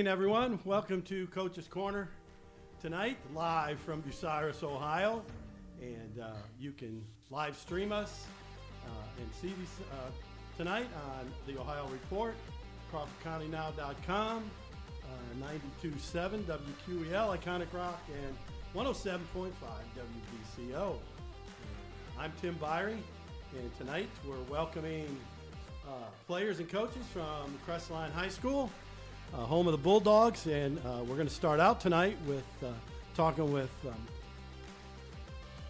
evening, everyone. Welcome to Coach's Corner tonight, live from Bucyrus, Ohio. And you can live stream us and see these tonight on the Ohio Report, CrawfordCountyNow.com, 92.7 WQEL, Iconic Rock, and 107.5 WBCO. I'm Tim Birie, and tonight we're welcoming players and coaches from Crestline High School, home of the Bulldogs, and we're going to start out tonight with talking with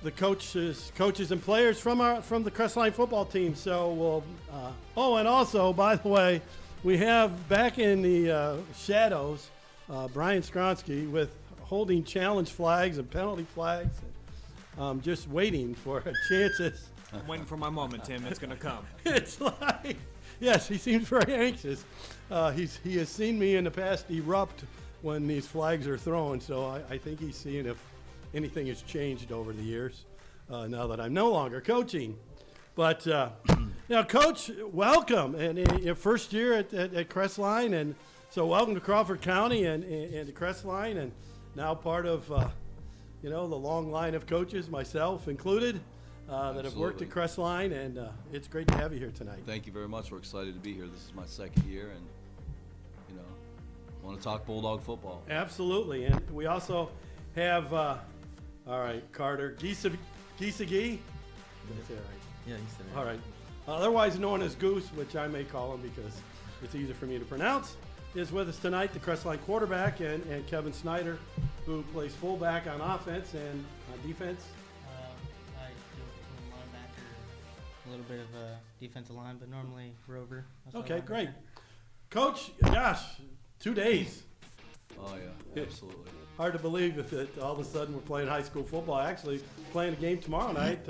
the coaches and players from the Crestline football team. So we'll. And also, by the way, we have back in the shadows Brian Skronsky with holding challenge flags and penalty flags, just waiting for chances. I'm waiting for my moment, Tim. It's going to come. It's like, yes, he seems very anxious. He has seen me in the past erupt when these flags are thrown, so I think he's seeing if anything has changed over the years now that I'm no longer coaching. But, Coach, welcome. And your first year at Crestline, and so welcome to Crawford County and to Crestline, and now part of, the long line of coaches, myself included, that have worked at Crestline, and it's great to have you here tonight. Thank you very much. We're excited to be here. This is my second year, and want to talk Bulldog football. Absolutely, and we also have, Carter Giesecke. Did I say it right? Yeah, you said it. All right. Otherwise known as Goose, which I may call him because it's easier for me to pronounce, is with us tonight, the Crestline quarterback, and Kevin Snyder, who plays fullback on offense and on defense. I do linebacker, a little bit of a defensive line, but normally rover. Okay, great. Coach, gosh, 2 days. Oh, yeah, absolutely. Hard to believe that all of a sudden we're playing high school football. Actually, playing a game tomorrow night.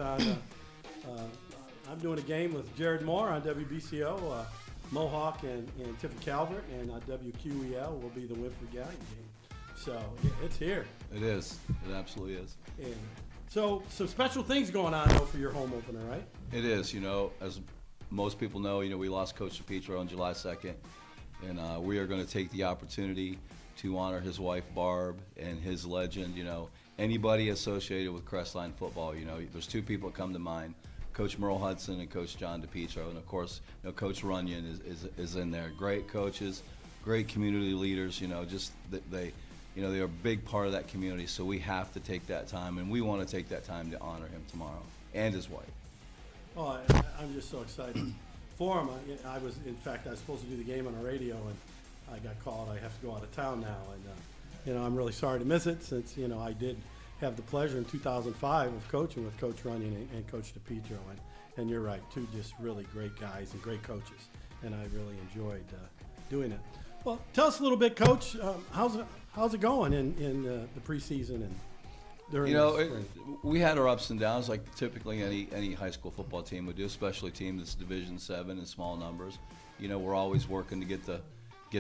I'm doing a game with Jared Moore on WBCO, Mohawk and Tiffin Calvert, and on WQEL will be the Winford Gallion game. So it's here. It is. It absolutely is. And so some special things going on, though, for your home opener, right? It is. As most people know, we lost Coach DePietro on July 2nd, and we are going to take the opportunity to honor his wife, Barb, and his legend. Anybody associated with Crestline football, there's two people that come to mind, Coach Merle Hudson and Coach John DePietro, and of course, Coach Runyon is in there. Great coaches, great community leaders, they are a big part of that community, so we have to take that time, and we want to take that time to honor him tomorrow, and his wife. Oh, I'm just so excited for him. I was supposed to do the game on the radio, and I got called. I have to go out of town now, and I'm really sorry to miss it since I did have the pleasure in 2005 of coaching with Coach Runyon and Coach DePietro, and you're right, two just really great guys and great coaches, and I really enjoyed doing it. Well, tell us a little bit, Coach. How's it going in the preseason and during the spring? We had our ups and downs, like typically any high school football team would do, especially a team that's Division 7 in small numbers. We're always working to get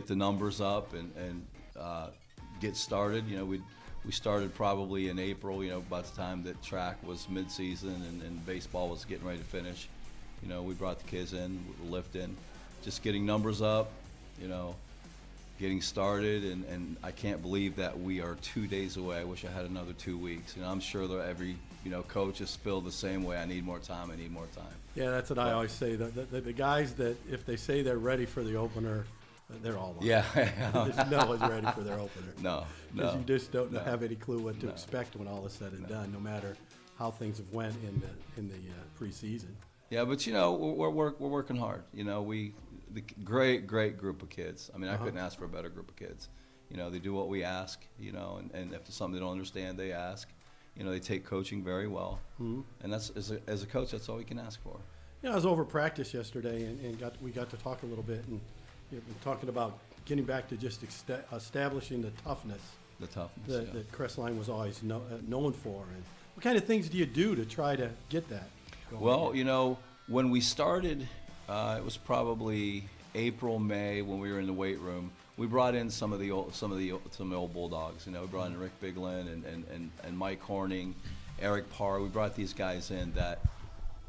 the numbers up and get started. We started probably in April. By the time that track was mid-season and baseball was getting ready to finish. We brought the kids in, lifting, just getting numbers up. Getting started, and I can't believe that we are 2 days away. I wish I had another 2 weeks. I'm sure that every coach is feel the same way. I need more time. Yeah, that's what I always say. The guys that if they say they're ready for the opener, they're all lying. Yeah. There's no one's ready for their opener. No. Because you just don't have any clue what to expect when all is said and done, no matter how things have went in the preseason. Yeah, but we're working hard. The great group of kids. I couldn't ask for a better group of kids. They do what we ask. And if there's something they don't understand, they ask. They take coaching very well. Mm-hmm. And that's as a coach, that's all we can ask for. I was over practice yesterday, and we got to talk a little bit, and talking about getting back to just establishing the toughness. The toughness that Crestline was always known for. And what kind of things do you do to try to get that going? Well, when we started, it was probably April, May when we were in the weight room. We brought in some of the old Bulldogs. We brought in Rick Biglin and Mike Horning, Eric Parr. We brought these guys in that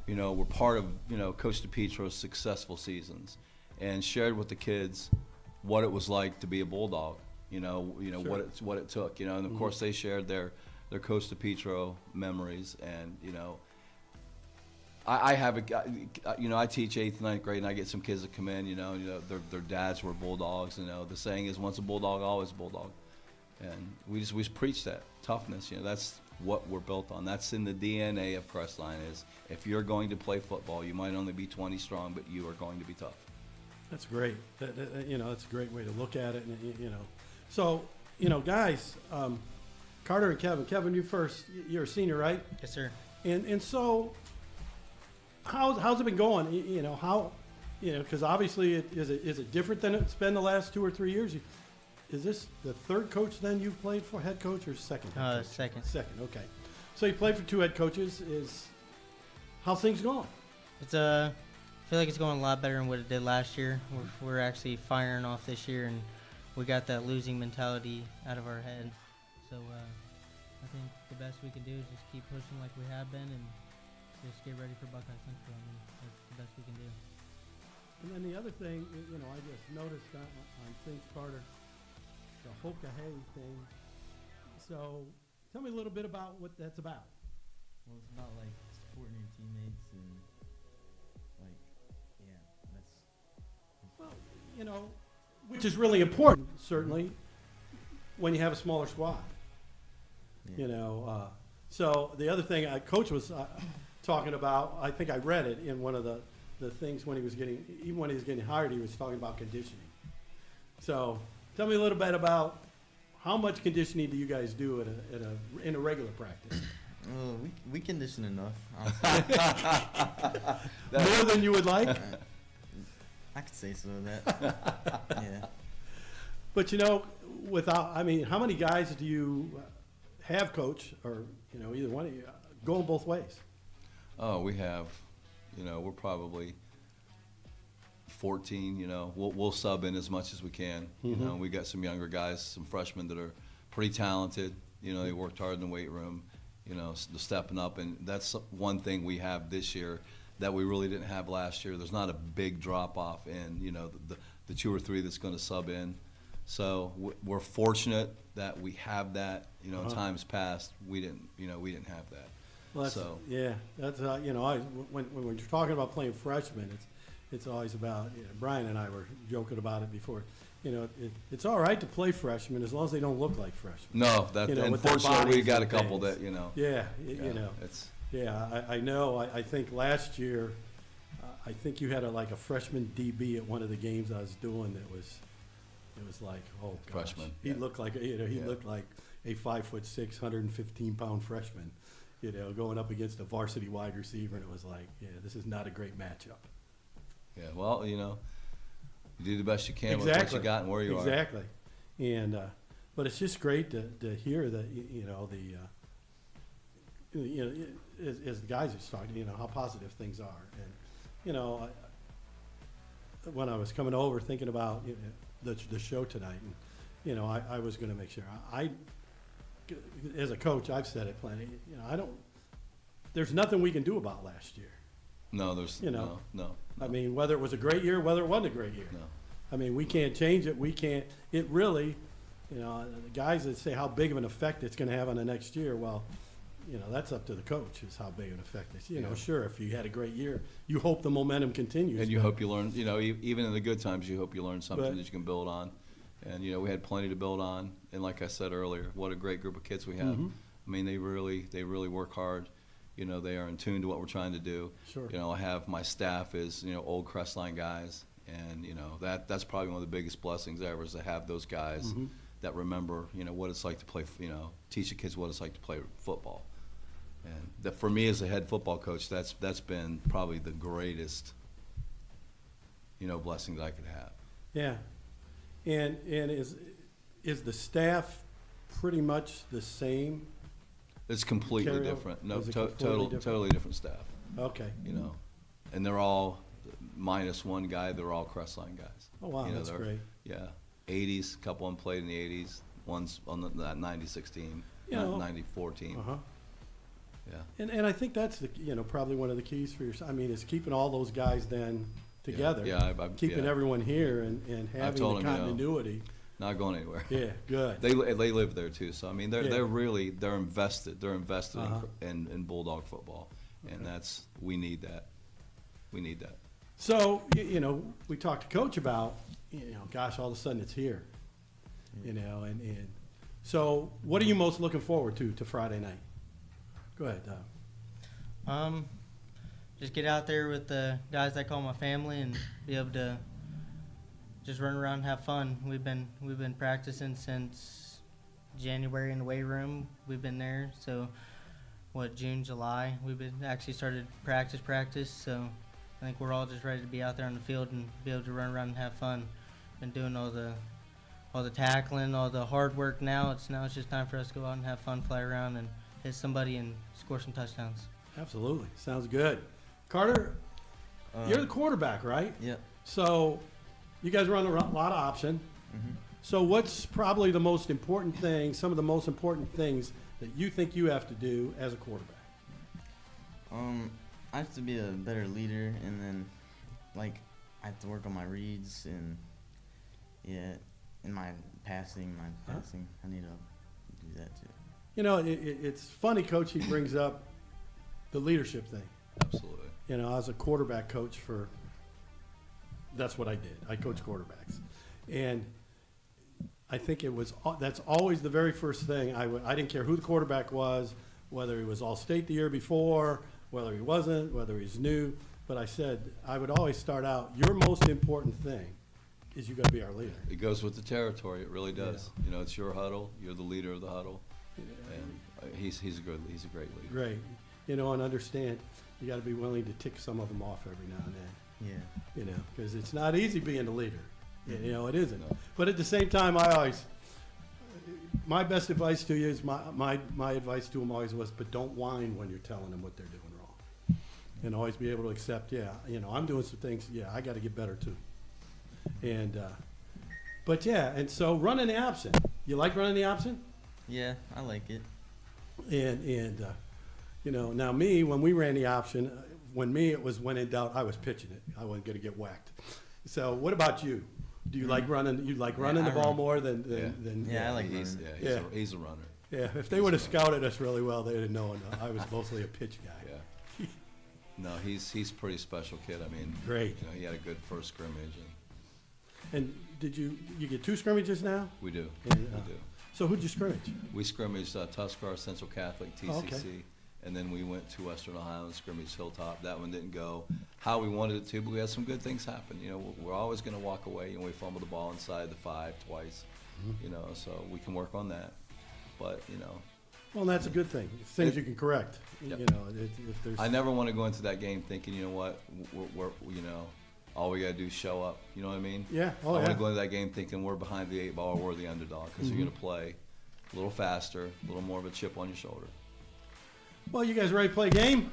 were part of Coach DePietro's successful seasons, and shared with the kids what it was like to be a Bulldog. Sure. what it took, and of course they shared their Coach DePietro memories, and I have I teach 8th, 9th grade, and I get some kids that come in, their dads were Bulldogs, the saying is once a Bulldog, always a Bulldog, and we just preach that toughness, that's what we're built on. That's in the DNA of Crestline. Is if you're going to play football, you might only be 20 strong, but you are going to be tough. That's great. That's a great way to look at it. And, so, guys, Carter and Kevin. Kevin, you're a senior, right? Yes, sir. And so, how's it been going? Because obviously, is it different than it's been the last 2 or 3 years? Is this the third coach then you've played for, head coach, or second? Head coach? Second. Second, okay. So you played for 2 head coaches. How's things going? I feel like it's going a lot better than what it did last year. We're actually firing off this year, and we got that losing mentality out of our head. So I think the best we can do is just keep pushing like we have been, and just get ready for Buckeye Central. I mean, that's the best we can do. And then the other thing, I just noticed on St. Carter, the Hoka-Hay thing. So tell me a little bit about what that's about. Well, it's about like supporting your teammates and Well, which is really important, certainly, when you have a smaller squad. Yeah. So the other thing Coach was talking about, I think I read it in one of the things when he was getting hired, he was talking about conditioning. So tell me a little bit about how much conditioning do you guys do in a regular practice? We condition enough, honestly. More than you would like? I could say so. That. Yeah. But how many guys do you have, Coach, or either one of you, going both ways? Oh, we have, we're probably 14. We'll sub in as much as we can. Mm-hmm. We got some younger guys, some freshmen that are pretty talented. They worked hard in the weight room. Stepping up, and that's one thing we have this year that we really didn't have last year. There's not a big drop off in the 2 or 3 that's going to sub in. So we're fortunate that we have that. In times past we didn't have that. Well, that's when we're talking about playing freshmen, it's always about. Brian and I were joking about it before. It's all right to play freshmen as long as they don't look like freshmen. No, unfortunately we got a couple that Yeah, It's I know. I think last year, I think you had a freshman DB at one of the games I was doing. It was like, oh gosh, freshman. He looked like looked like a 5'6", 115-pound freshman. Going up against a varsity wide receiver, and it was like, this is not a great matchup. Yeah, well, you do the best you can Exactly. with what you got and where you are. Exactly, and but it's just great to hear that as the guys are talking, how positive things are, and when I was coming over thinking about the show tonight, and I was going to make sure as a coach, I've said it plenty. There's nothing we can do about last year. No, there's no. I mean, whether it was a great year, whether it wasn't a great year. No. I mean, we can't change it. We can't. It really, the guys that say how big of an effect it's going to have on the next year. Well, that's up to the coach. Is how big an effect it's. Sure, if you had a great year, you hope the momentum continues. And you hope you learn. Even in the good times, you hope you learn something that you can build on. And we had plenty to build on. And like I said earlier, what a great group of kids we have. Mm-hmm. I mean, they really work hard. They are in tune to what we're trying to do. Sure. I have my staff is old Crestline guys, and that's probably one of the biggest blessings ever is to have those guys Mm-hmm. that remember what it's like to play. Teach the kids what it's like to play football. And that for me as a head football coach, that's been probably the greatest blessing that I could have. Yeah, and is the staff pretty much the same? It's completely Carryover? different. No, Is it completely different? totally different staff. Okay. And they're all minus one guy. They're all Crestline guys. Oh wow, that's great. Yeah, 80s. A couple of them played in the 80s. One's on that 96 team, 94 team. Uh-huh. Yeah. And I think that's probably one of the keys for is keeping all those guys then together. Yeah. Keeping everyone here and having told the them, continuity. Not going anywhere. Yeah, good. They live there too, so I mean Yeah. they're invested. They're invested Uh-huh. in Bulldog football, and we need that. We need that. So, we talked to Coach about, gosh, all of a sudden it's here, and so what are you most looking forward to Friday night? Go ahead, Just get out there with the guys I call my family and be able to just run around and have fun. We've been practicing since January in the weight room. We've been there, so June, July. We've been actually started practice. So I think we're all just ready to be out there on the field and be able to run around and have fun. Been doing all the tackling, all the hard work. Now it's just time for us to go out and have fun, fly around and hit somebody and score some touchdowns. Absolutely, sounds good. Carter, you're the quarterback, right? Yep. So you guys run a lot of option. Mm-hmm. So what's probably the most important thing, some of the most important things that you think you have to do as a quarterback? I have to be a better leader, and then, I have to work on my reads, and, in my passing, I need to do that too. It's funny, Coach, he brings up the leadership thing. Absolutely. I was a quarterback coach that's what I did. I coached quarterbacks. And I think that's always the very first thing. I didn't care who the quarterback was, whether he was All-State the year before, whether he wasn't, whether he's new. But I said, I would always start out, your most important thing is you got to be our leader. It goes with the territory. It really does. It's your huddle. You're the leader of the huddle, and he's a great leader. Great. And understand, you got to be willing to tick some of them off every now and then. Yeah. Because it's not easy being a leader. It isn't. No. But at the same time, my best advice to you is my advice to them always was, but don't whine when you're telling them what they're doing wrong. And always be able to accept, I'm doing some things, I got to get better too. And, and so running the option. You like running the option? Yeah, I like it. And now when we ran the option, it was when in doubt, I was pitching it. I wasn't going to get whacked. So what about you? Do you like running? You like running the ball more than? Yeah, I like He's running. he's a runner. Yeah, if they would have scouted us really well, they'd have known I was mostly a pitch guy. Yeah. No, he's a pretty special kid. I mean, Great. He had a good first scrimmage, And did you get 2 scrimmages now? we do. Yeah, We do. So who'd you scrimmage? We scrimmaged Tuskar, Central Catholic, TCC, Oh, okay. and then we went to Western Ohio and scrimmaged Hilltop. That one didn't go how we wanted it to, but we had some good things happen. We're always going to walk away. We fumbled the ball inside the 5 twice, so we can work on that. But, Well, that's a good thing. It's things you can correct. Yep. If there's. I never want to go into that game thinking, we're all we got to do is show up. You know what I mean? Yeah. I Oh, want to yeah. go into that game thinking we're behind the 8 ball or we're the underdog because you're going to play a little faster, a little more of a chip on your shoulder. Well, you guys ready to play a game?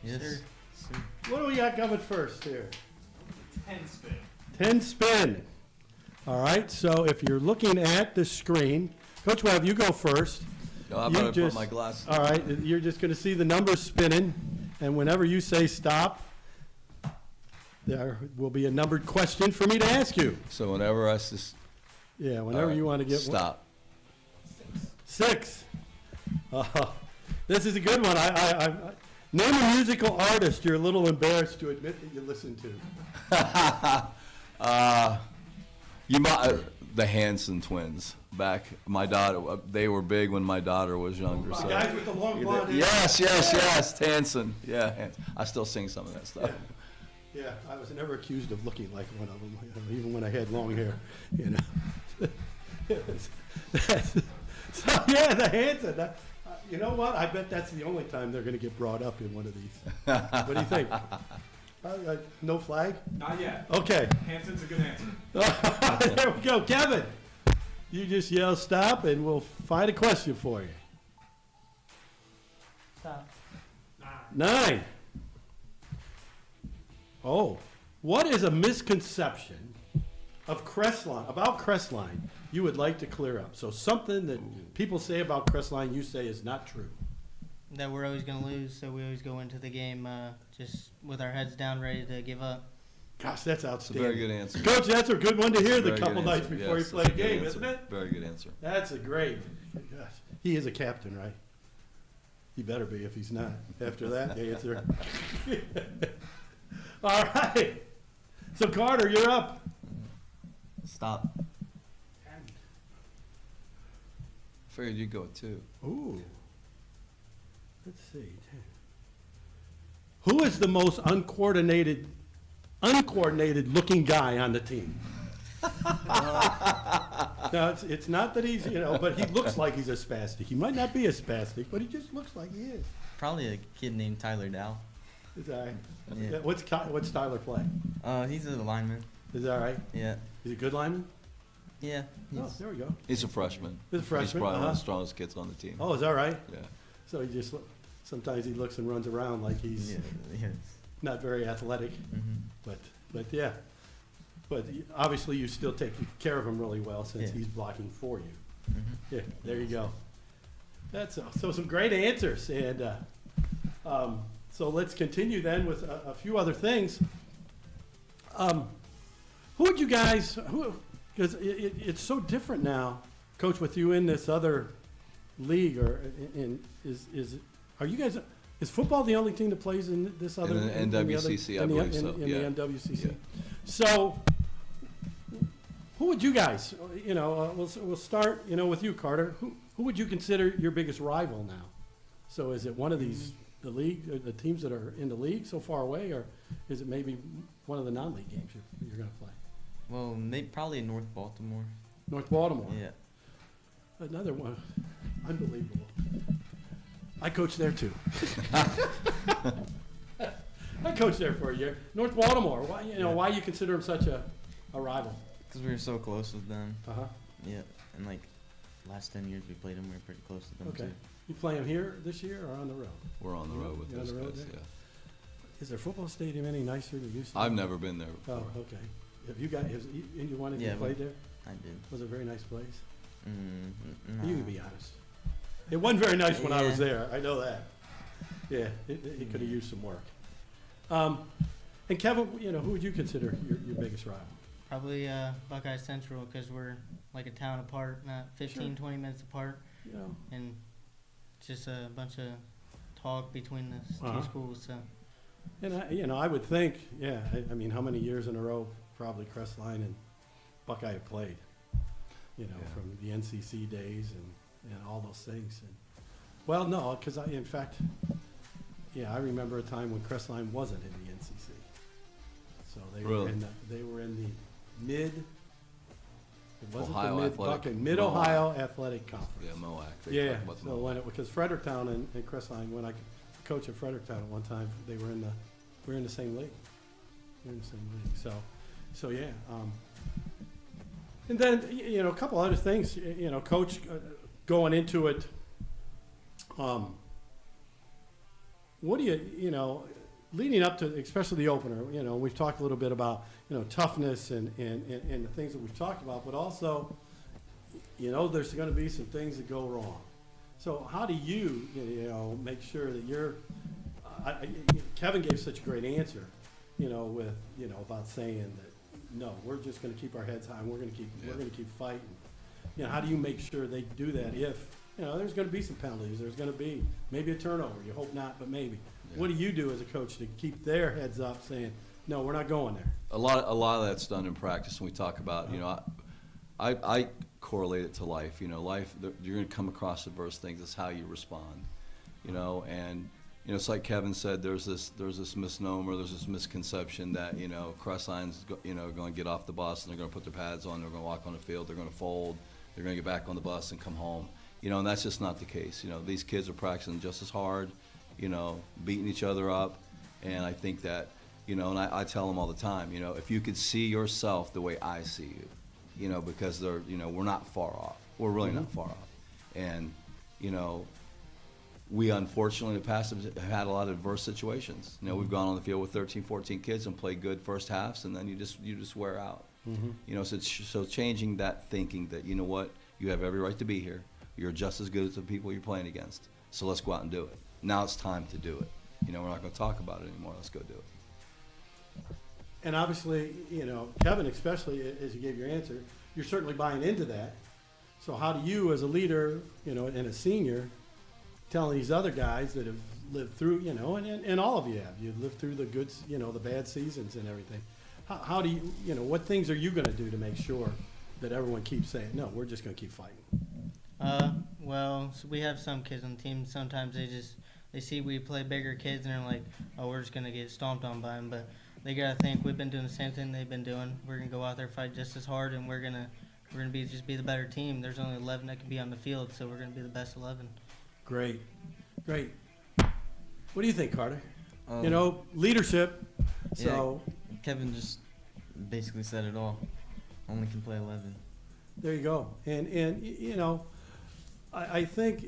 Yes. Sure. What do we got coming first here? 10 spin. 10 spin. All right. So if you're looking at the screen, Coach Webb, you go first. No, I'm You going to just- put my glasses All right. You're just going to see the numbers spinning, and whenever you say stop, there will be a numbered question for me to ask you. So whenever I just Yeah. Whenever you want to get stop. 6. This is a good one. I name a musical artist you're a little embarrassed to admit that you listen to. The Hanson twins. Back, my daughter. They were big when my daughter was younger. The So guys with the long blonde hair. yes, Hanson. Yeah, Hanson. I still sing some of that stuff. Yeah, I was never accused of looking like one of them, even when I had long hair. So yeah, the Hanson. You know what? I bet that's the only time they're going to get brought up in one of these. What do you think? No flag? Not yet. Okay. Hanson's a good answer. There we go. Kevin, you just yell stop and we'll find a question for you. Stop. 9. Oh, what is a misconception about Crestline you would like to clear up? So something that people say about Crestline you say is not true. That we're always going to lose, so we always go into the game just with our heads down, ready to give up. Gosh, that's It's a outstanding. very good answer. Coach, that's a good one to hear the Very couple good nights answer. before Yes, you play a that's good game, answer. isn't it? Very good answer. That's a great. Gosh, he is a captain, right? He better be if he's not. After that answer. All right. So Carter, you're up. Stop. Figured you'd go with 2. Ooh. Let's see. Who is the most uncoordinated looking guy on the team? No, it's not that he's, but he looks like he's a spastic. He might not be a spastic, but he just looks like he is. Probably a kid named Tyler Dow. Is that right? Yeah. What's Tyler play? He's a lineman. Is that right? Yeah. Is he a good lineman? Yeah. Oh, He's, there we go. He's a freshman. He's a freshman, He's probably one of uh-huh. the strongest kids on the team. Oh, is that right? Yeah. So he just, sometimes he looks and runs around like he's yeah. not very athletic, Mm-hmm. but yeah. But obviously you still take care of him really well since Yeah. he's blocking for you. Mm-hmm. Yeah, there you go. That's so some great answers, and so let's continue then with a few other things. Who would you guys? Because it's so different now, Coach, with you in this other league, or are you guys? Is football the only team that plays in this other? In the NWCC, I believe so, In yeah. the NWCC. Yeah. So, who would you guys? We'll start. With you, Carter. Who would you consider your biggest rival now? So, is it one of these the league, the teams that are in the league so far away, or is it maybe one of the non-league games you're going to play? Well, probably North Baltimore. North Baltimore. Yeah. Another one. Unbelievable. I coached there too. I coached there for a year. North Baltimore. Why? Yeah. Why you consider them such a rival? Because we were so close with them. Uh-huh. Yeah. And like last 10 years we played them, we were pretty close to them Okay. too. You play them here this year or on the road? We're on the road with You're on those the road guys, there? yeah. Is their football stadium any nicer than it used to be? I've never been there Oh, before. okay. Have you guys? Any one of you Yeah, played there? I did. Was it a very nice place? Nah. You can be honest. It wasn't very nice when I was Yeah. there. I know that. Yeah, it could have used some work. And Kevin, who would you consider your biggest rival? Probably Buckeye Central, because we're like a town apart, not 15, Sure. 20 minutes apart, and just a bunch of talk between the Uh-huh. two schools. So And I would think, yeah. I mean, how many years in a row probably Crestline and Buckeye have played? Yeah. From the NCC days and all those things. And well, no, because in fact, I remember a time when Crestline wasn't in the NCC. So they were Really? in the mid. It wasn't Ohio the mid Athletic- Buckeye, Mid Ohio Athletic Conference. Yeah, MOAC. They Yeah, talk about the so MOAC. because Fredericktown and Crestline, when I coached at Fredericktown at one time, we were in the same league. We're in the same league. So yeah. And then a couple other things. Coach, going into it. What do you leading up to, especially the opener? We've talked a little bit about toughness and the things that we've talked about, but also there's going to be some things that go wrong. So how do you make sure that you're? Kevin gave such a great answer, with about saying that no, we're just going to keep our heads high and we're going to keep fighting. How do you make sure they do that if there's going to be some penalties, there's going to be maybe a turnover, you hope not, but maybe. Yeah. What do you do as a coach to keep their heads up, saying no, we're not going there? A lot of that's done in practice, and we talk about, I correlate it to life. Life, you're going to come across adverse things. It's how you respond, and it's like Kevin said. There's this misnomer, there's this misconception that Crestline's going to get off the bus and they're going to put their pads on, they're going to walk on the field, they're going to fold, they're going to get back on the bus and come home. And that's just not the case. These kids are practicing just as hard, beating each other up, and I think that. And I tell them all the time, if you could see yourself the way I see you, because they're, we're not far off. We're really not far off. And, we unfortunately in the past have had a lot of adverse situations. We've gone on the field with 13, 14 kids and played good first halves, and then you just wear out. So changing that thinking that, you have every right to be here. You're just as good as the people you're playing against. So let's go out and do it. Now it's time to do it. We're not going to talk about it anymore. Let's go do it. And obviously, Kevin, especially as you gave your answer, you're certainly buying into that. So how do you, as a leader, and a senior, telling these other guys that have lived through, and all of you have, you've lived through the good, the bad seasons and everything. How do you, what things are you going to do to make sure that everyone keeps saying, no, we're just going to keep fighting? Well, so we have some kids on the team. Sometimes they see we play bigger kids and they're like, oh, we're just going to get stomped on by them. But they got to think we've been doing the same thing they've been doing. We're going to go out there, fight just as hard, and we're going to be the better team. There's only 11 that can be on the field, so we're going to be the best 11. Great. What do you think, Carter? Leadership. So yeah, Kevin just basically said it all. Only can play 11. There you go. And I think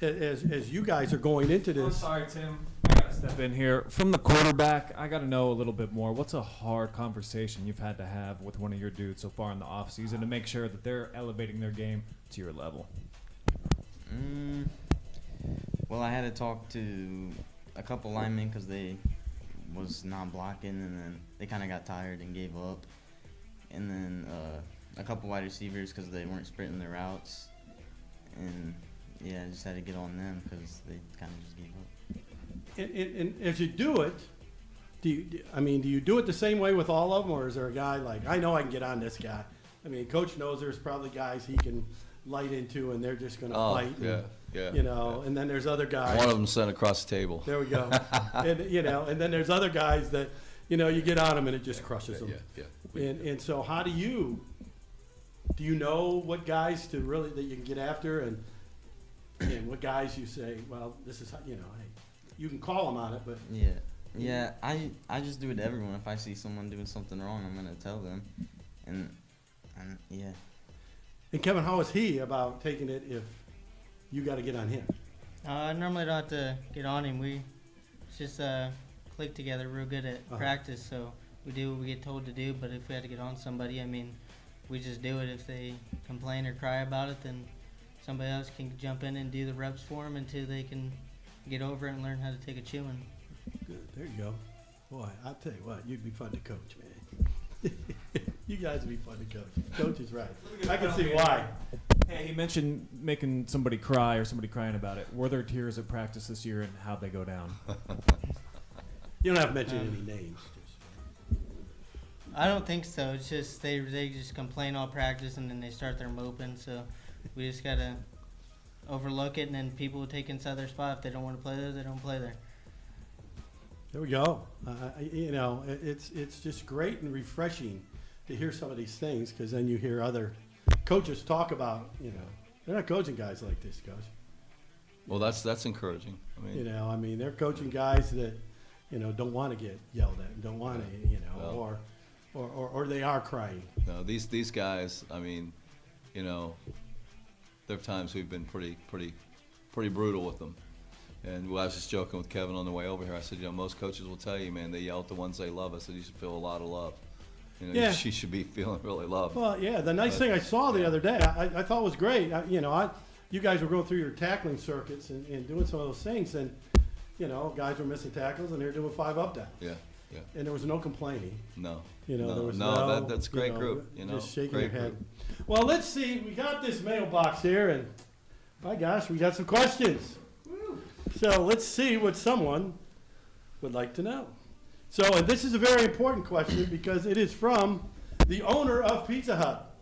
as you guys are going into I'm this. sorry, Tim. I gotta step in here. From the quarterback, I gotta know a little bit more. What's a hard conversation you've had to have with one of your dudes so far in the offseason to make sure that they're elevating their game to your level? Well, I had to talk to a couple linemen because they was not blocking, and then they kind of got tired and gave up. And then a couple wide receivers because they weren't sprinting their routes. And, yeah, I just had to get on them because they kind of just gave up. And as you do it, do you do it the same way with all of them, or is there a guy like, I know I can get on this guy? I mean, Coach knows there's probably guys he can light into, and they're just going to fight. Yeah. And then there's other guys. One of them sent across the table. There we go. And then there's other guys that, you get on them and it just crushes them. Yeah. And so how do you know what guys to really, that you can get after, and what guys you say, well, this is how, hey, you can call them on it, but. Yeah, I just do it to everyone. If I see someone doing something wrong, I'm going to tell them. And yeah. And Kevin, how is he about taking it if you got to get on him? I normally don't have to get on him. We just click together real good at practice, so we do what we get told to do. But if we had to get on somebody, we just do it. If they complain or cry about it, then somebody else can jump in and do the reps for them until they can get over it and learn how to take a chewing. Good. There you go. Boy, I'll tell you what, you'd be fun to coach, man. You guys would be fun to coach. Coach is right. I can see why. Hey, he mentioned making somebody cry or somebody crying about it. Were there tears at practice this year, and how'd they go down? You don't have to mention any names. I don't think so. It's just they just complain all practice, and then they start their moping. So we just gotta overlook it, and then people will take inside their spot. If they don't want to play there, they don't play there. There we go. It's just great and refreshing to hear some of these things, because then you hear other coaches talk about, they're not coaching guys like this, Coach. Well, that's encouraging. They're coaching guys that, don't want to get yelled at, don't want to, or they are crying. No, these guys, there are times we've been pretty brutal with them. And I was just joking with Kevin on the way over here. I said, most coaches will tell you, man, they yell at the ones they love. I said, you should feel a lot of love. She should be feeling really loved. Well, yeah, the nice thing I saw the other day, I thought was great. You guys were going through your tackling circuits and doing some of those things, and, guys were missing tackles, and they're doing 5 up down. Yeah. And there was no complaining. No. There was that's a great group. Just shaking great their head. group. Well, let's see. We got this mailbox here, and my gosh, we got some questions. So let's see what someone would like to know. So, and this is a very important question because it is from the owner of Pizza Hut.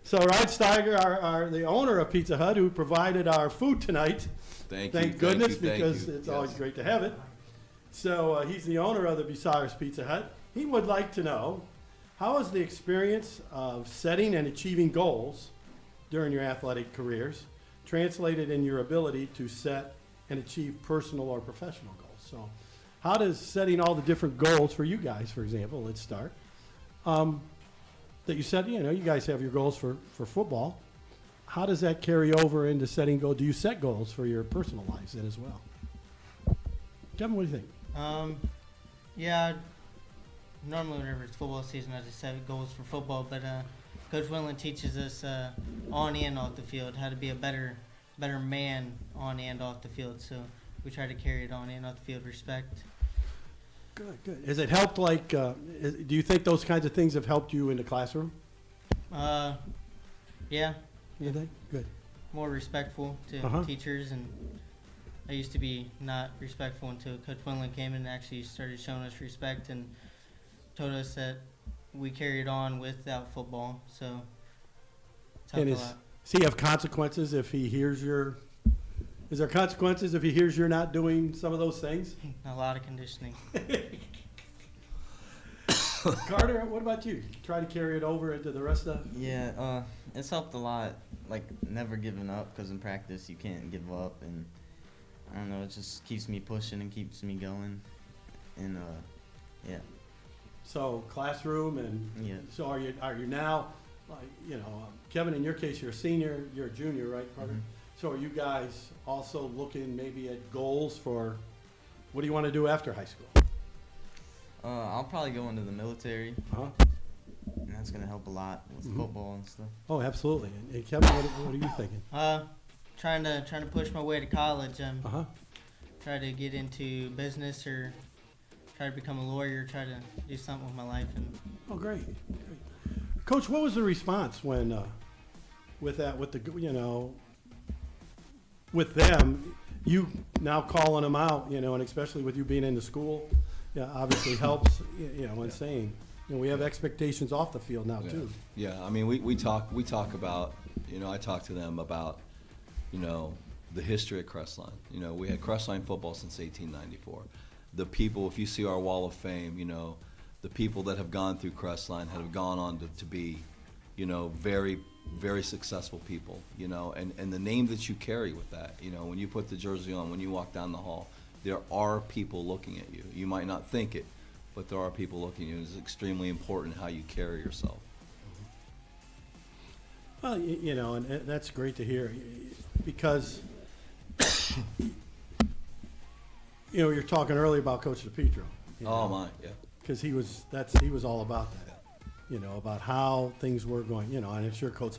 So Rod Steiger, the owner of Pizza Hut, who provided our food tonight. Thank goodness, you, because it's always great to have it. So he's the owner of the Bucyrus Pizza Hut. He would like to know, how has the experience of setting and achieving goals during your athletic careers translated in your ability to set and achieve personal or professional goals? So how does setting all the different goals for you guys, for example, let's start, that you said, you guys have your goals for football. How does that carry over into setting goals? Do you set goals for your personal lives then as well? Kevin, what do you think? Yeah, normally whenever it's football season, I just set goals for football, but Coach Wendland teaches us on and off the field how to be a better man on and off the field. So we try to carry it on and off the field, respect. Good. Has it helped, do you think those kinds of things have helped you in the classroom? Yeah. You think? Good. More respectful to teachers, and I used to be not respectful until Coach Wendland came in and actually started showing us respect and told us that we carried on without football. So it's helped a lot. Does he have consequences if he hears your? Is there consequences if he hears you're not doing some of those things? A lot of conditioning. Carter, what about you? Try to carry it over into the rest of. Yeah, it's helped a lot. Like never giving up, because in practice you can't give up, and I don't know, it just keeps me pushing and keeps me going, and yeah. So classroom and so are you now, Kevin, in your case you're a senior, you're a junior, right, Carter? Mm-hmm. So are you guys also looking maybe at goals for what do you want to do after high school? I'll probably go into the military. And that's gonna help a lot with football and stuff. Oh, absolutely. And Kevin, what are you thinking? Trying to push my way to college. Try to get into business or try to become a lawyer. Try to do something with my life. And great. Coach, what was the response when with them, you now calling them out, and especially with you being in the school, obviously helps, insane. We have expectations off the field now too. Yeah, I mean, we talk about, I talk to them about, the history of Crestline. We had Crestline football since 1894. The people, if you see our wall of fame, the people that have gone through Crestline have gone on to be, very, very successful people, and the name that you carry with that, when you put the jersey on, when you walk down the hall, there are people looking at you. You might not think it, but there are people looking at you. It's extremely important how you carry yourself. Well, and that's great to hear, because you're talking earlier about Coach DePietro. Oh my, yeah. Because he was all about that, about how things were going, and I'm sure Coach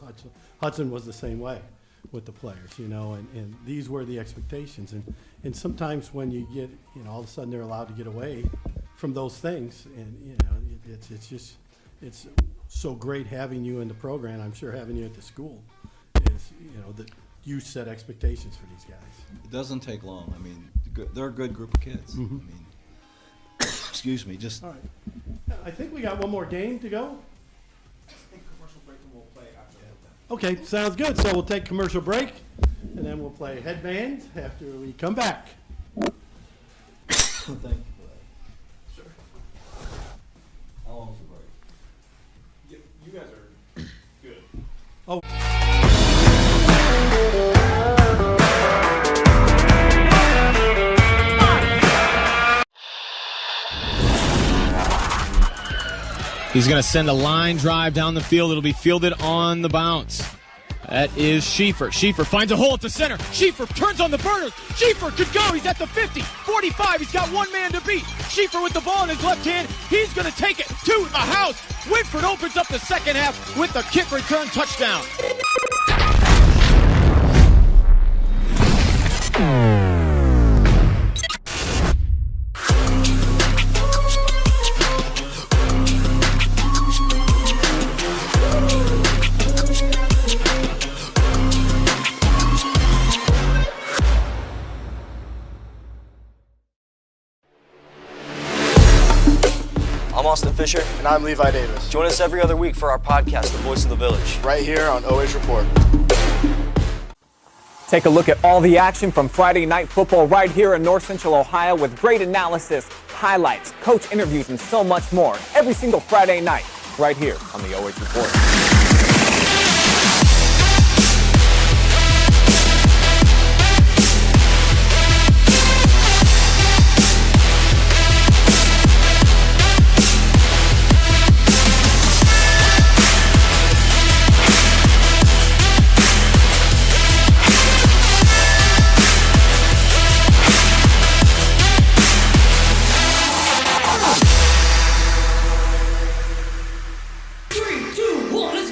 Hudson was the same way with the players, and these were the expectations, and sometimes when you get, all of a sudden they're allowed to get away from those things, and it's so great having you in the program. I'm sure having you at the school is, that you set expectations for these guys. It doesn't take long. I mean, they're a good group of kids. Mm-hmm. I mean, excuse me, just. All right. I think we got one more game to go. I think commercial break and we'll play after that. Okay, sounds good. So we'll take commercial break, and then we'll play headband after we come back. Thank you. How long is the break? You guys are good. Oh. He's going to send a line drive down the field. It'll be fielded on the bounce. That is Schieffer. Schieffer finds a hole at the center. Schieffer turns on the burners. Schieffer could go. He's at the 50, 45. He's got one man to beat. Schieffer with the ball in his left hand. He's going to take it to the house. Whitford opens up the second half with the kick return touchdown. I'm Austin Fisher. And I'm Levi Davis. Join us every other week for our podcast, The Voice of the Village. Right here on OH Report. Take a look at all the action from Friday Night Football right here in North Central Ohio with great analysis, highlights, coach interviews, and so much more. Every single Friday night right here on the OH Report. Three, two, one, let's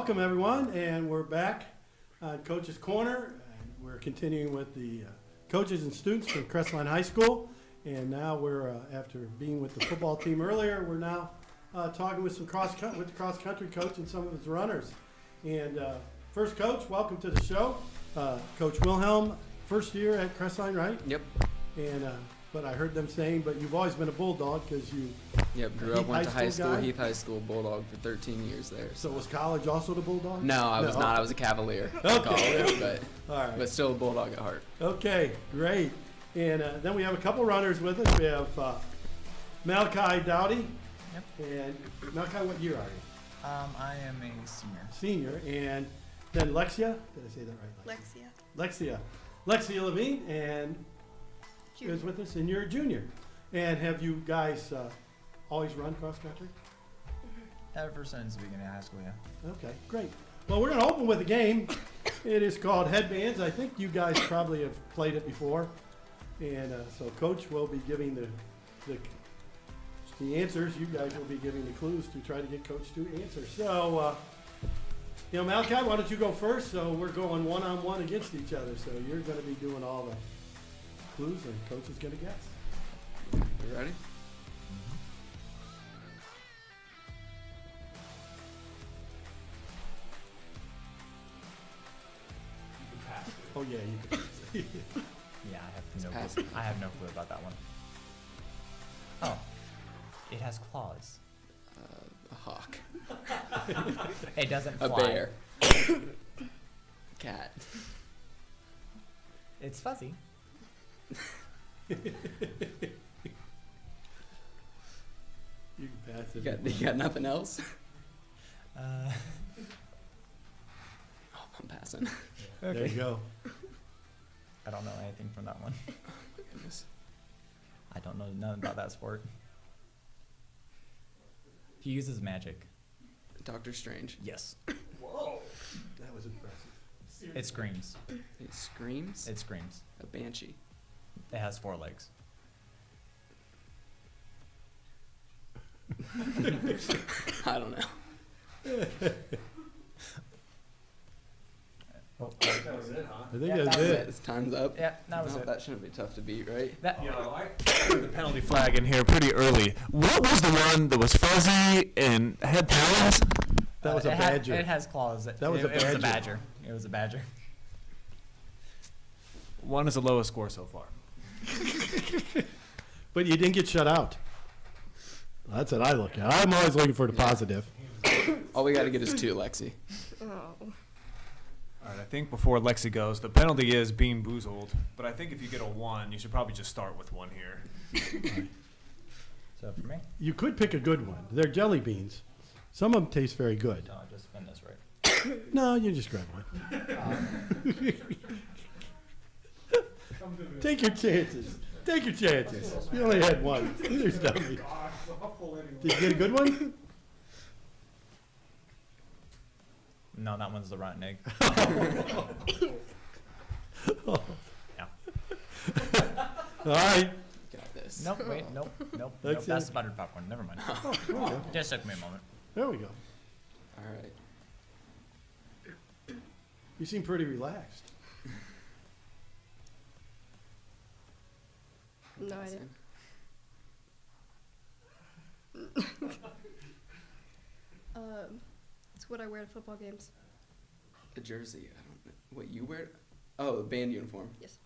welcome everyone, and we're back on Coach's Corner. And we're continuing with the coaches and students from Crestline High School, and now we're after being with the football team earlier, we're now talking with the cross country coach and some of his runners. And first, Coach, welcome to the show. Coach Wilhelm, first year at Crestline, right? Yep. And but I heard them saying, but you've always been a Bulldog because you. Yep, grew up, went to high school, guy? Heath High School, Bulldog for 13 years there. So was college also the Bulldog? No, I was not. I was a Cavalier in Okay. college, but, All right. but still a Bulldog at heart. Okay, great. And then we have a couple runners with us. We have Malachi Dowdy. Yep. And Malachi, what year are you? I am a senior. Senior. And then Lexia. Did I say that right? Lexia. Lexia Levine and is with us, and you're a junior. And have you guys always run cross country? Ever since the beginning of high school, yeah. Okay, great. Well, we're going to open with a game. It is called Headbands. I think you guys probably have played it before. And so Coach will be giving the answers. You guys will be giving the clues to try to get Coach to answer. So, Malachi, why don't you go first? So we're going one-on-one against each other. So you're going to be doing all the clues, and Coach is going to guess. You ready? Oh yeah, you can. Yeah, pass. I have no clue about that one. Oh, it has claws. A hawk. It doesn't A fly. bear. Cat. It's fuzzy. You can pass it. You got nothing else? Uh, Oh, I'm passing. There you go. I don't know anything from that one. Goodness. I don't know nothing about that sport. He uses magic. Doctor Strange. Yes. Whoa, that was impressive. It screams. It screams? It screams. A banshee. It has 4 legs. I don't know. Oh, That was it, huh? I think Yeah, that's that was it. It's time's up. Yeah, that was No, it. That shouldn't be tough to beat, right? That, I put the penalty flag in here pretty early. What was the one that was fuzzy and had talons? That was a it badger. It has claws. That was a It was a badger. badger. It was a badger. One is the lowest score so far. But you didn't get shut out. That's what I look at. I'm always looking for the positive. All we got to get is 2, Lexi. Oh. All right, I think before Lexi goes, the penalty is being boozled. But I think if you get a 1, you should probably just start with 1 here. So for me, You could pick a good one. They're jelly beans. Some of them taste very good. no, just spin this right. No, you just grab one. Take your chances. Take your chances. You only had one. There's dummy. Did you get a good one? No, that one's the rotten egg. Oh. Yeah. All right. Got this. Nope. Wait. Nope. Nope. That's Nope. That's it. buttered popcorn. Never mind. There we go. Just took me a moment. There we go. All right. You seem pretty relaxed. No idea. It's what I wear at football games. A jersey. I don't know. What you wear? Oh, the band uniform. Yes.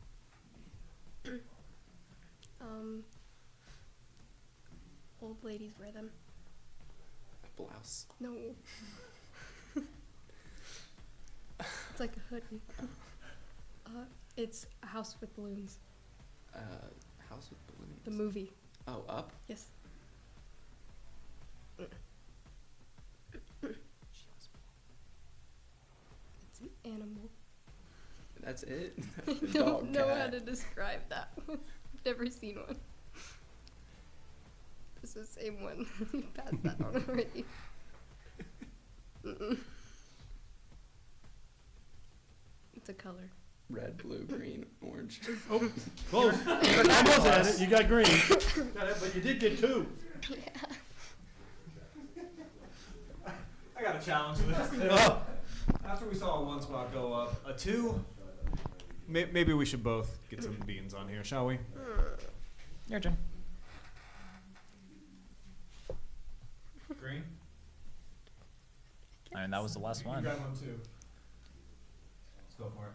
Old ladies wear them. A blouse. No. It's like a hoodie. It's A House with Balloons. House with balloons. The movie. Oh, Up? Yes. It's an animal. That's it? I That's a don't dog, know how cat. to describe that. I've never seen one. It's the same one. We passed that on already. Mm-mm. It's a color. Red, blue, green, orange. Oh, close. Almost had it. You got green. Got it, but you did get 2. I got a challenge with this. Oh, After we saw a 1 spot go up, a 2, maybe we should both get some beans on here, shall we? Your turn. Green? I mean, that was the last You one. got one too. Let's go for it.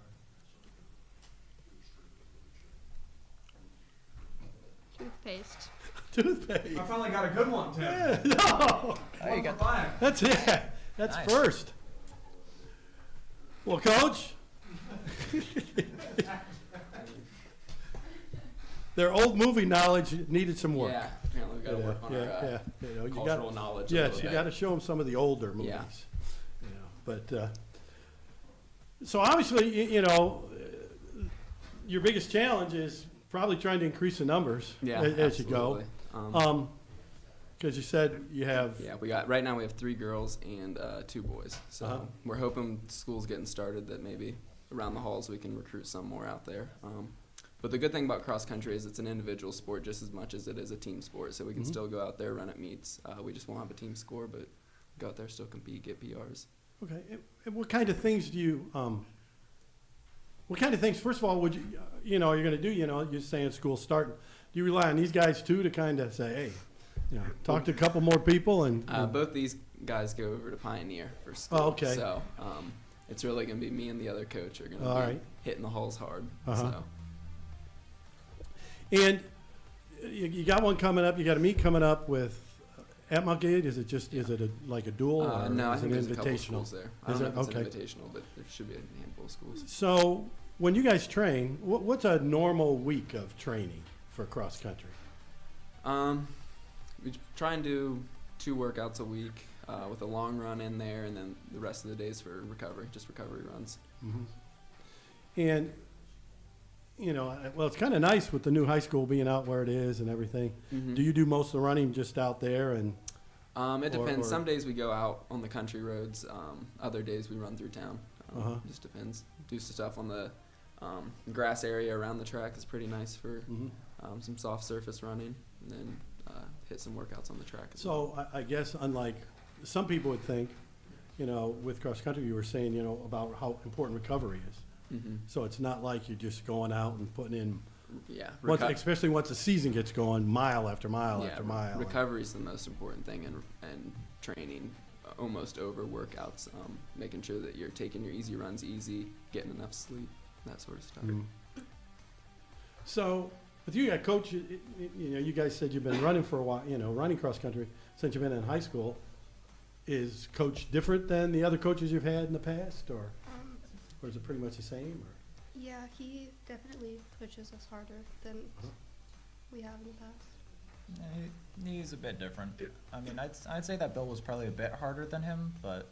Toothpaste. Toothpaste. I finally got a good one, Tim. Yeah, no. Oh, you got That's it. That's Nice. first. Well, Coach, their old movie knowledge needed some work. Yeah, apparently we got to work on our You know, you cultural got, knowledge. a yes, little you bit. got to show them some of the older movies. Yeah. You know, but so obviously, you know, your biggest challenge is probably trying to increase the numbers Yeah, as you go. absolutely. Because you said you have. Yeah, right now we have 3 girls and 2 boys. So Uh-huh. we're hoping school's getting started that maybe around the halls we can recruit some more out there. But the good thing about cross country is it's an individual sport just as much as it is a team sport. So we can still go out there, run at meets. We just won't have a team score, but go out there, still compete, get PRs. Okay. And what kind of things do you? What kind of things? First of all, would you? You know, you're going to do. You know, you're saying school's starting. Do you rely on these guys too to kind of say, hey, you know, talk to a couple more people and? Both these guys go over to Pioneer for school. Oh, okay. So it's really going to be me and the other coach are going All to be right. hitting the halls hard. Uh-huh. So. And you got one coming up. You got a meet coming up with at Montgate. Is it like a duel? Or No, I is think it there's a couple invitational? schools there. I Is don't know it? if it's Okay. invitational, but there should be a handful of schools. So when you guys train, what's a normal week of training for cross country? We try and do 2 workouts a week with a long run in there, and then the rest of the days for recovery, just recovery runs. Mm-hmm. And you know, well, it's kind of nice with the new high school being out where it is and everything. Mhm. Do you do most of the running just out there? And It depends. or- Some days we go out on the country roads. Other days we run through town. Uh-huh. Just depends. Do some stuff on the grass area around the track is pretty nice for Mhm. some soft surface running, and then hit some workouts on the track as well. So I guess unlike some people would think, you know, with cross country, you were saying, you know, about how important recovery is. Mhm. So it's not like you're just going out and putting in, Yeah. especially once the season gets going, mile after mile after mile. Recovery is the most important thing, and training almost over workouts. Making sure that you're taking your easy runs easy, getting enough sleep, that sort of stuff. Mhm. So with you, Coach, you know, you guys said you've been running for a while, you know, running cross country since you've been in high school. Is Coach different than the other coaches you've had in the past, or is it pretty much the same? Or? Yeah, he definitely pushes us harder than we have in the past. Yeah, he's a bit different. I mean, I'd say that Bill was probably a bit harder than him, but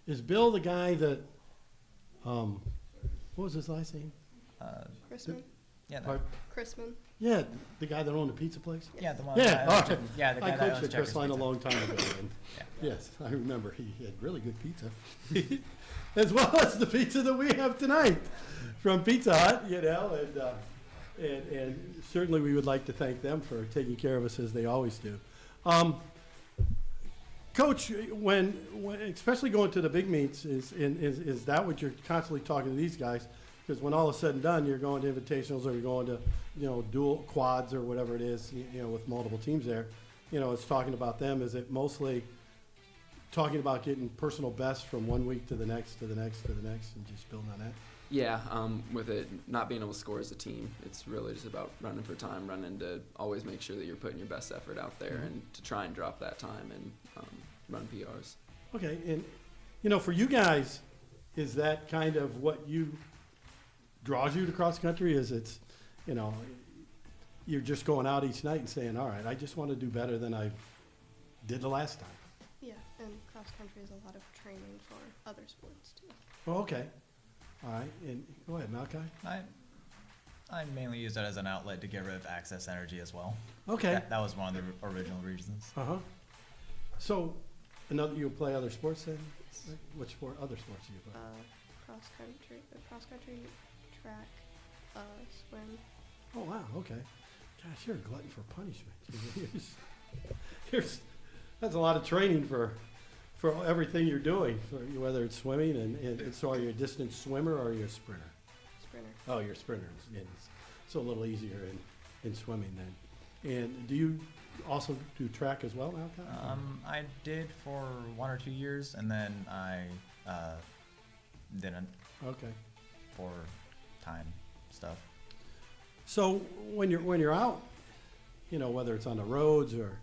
Is Bill the guy that, what was his last name? Chrisman? yeah, Pardon? Chrisman? Yeah, the guy that owned the pizza place? yeah, the one. Yeah, that all owns right. yeah, the guy I that coached owns at Checkers Crestline a Pizza. long time ago, and Yeah. yes, I remember he had really good pizza, as well as the pizza that we have tonight from Pizza Hut. You know, and certainly we would like to thank them for taking care of us as they always do. Coach, when especially going to the big meets, is that what you're constantly talking to these guys? Because when all is said and done, you're going to invitationals or you're going to, you know, dual quads or whatever it is, you know, with multiple teams there. You know, it's talking about them. Is it mostly talking about getting personal best from one week to the next, to the next, to the next, and just building on that? Yeah, with it not being able to score as a team, it's really just about running for time, running to always make sure that you're putting your best effort out there and to try and drop that time and run PRs. Okay, and you know, for you guys, is that kind of what draws you to cross country? Is it's, you know, you're just going out each night and saying, all right, I just want to do better than I did the last time. Yeah, and cross country is a lot of training for other sports too. Oh, okay. All right, and go ahead, Malachi. I mainly use that as an outlet to get rid of excess energy as well. Okay. That was one of the original reasons. Uh-huh. So, you play other sports then? What sport, other sports do you play? Cross country, track, swim. Oh, wow, okay. Gosh, you're a glutton for punishment. That's a lot of training for for everything you're doing, whether it's swimming, and so are you a distance swimmer or are you a sprinter? Sprinter. Oh, you're a sprinter. Yeah, so a little easier in swimming then. And do you also do track as well now, Kyle? I did for 1 or 2 years, and then I didn't. Okay. For time stuff. So when you're out, whether it's on the roads or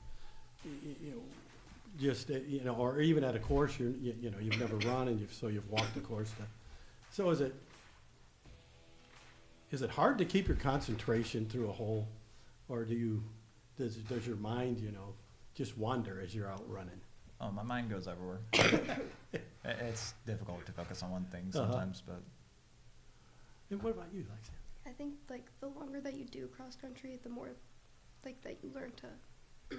just or even at a course, you've never run and you've walked the course. So is it hard to keep your concentration through a whole, or does your mind just wander as you're out running? Oh, my mind goes everywhere. It's difficult to focus on one thing sometimes, but. And what about you, Lexi? I think like the longer that you do cross country, the more like that you learn to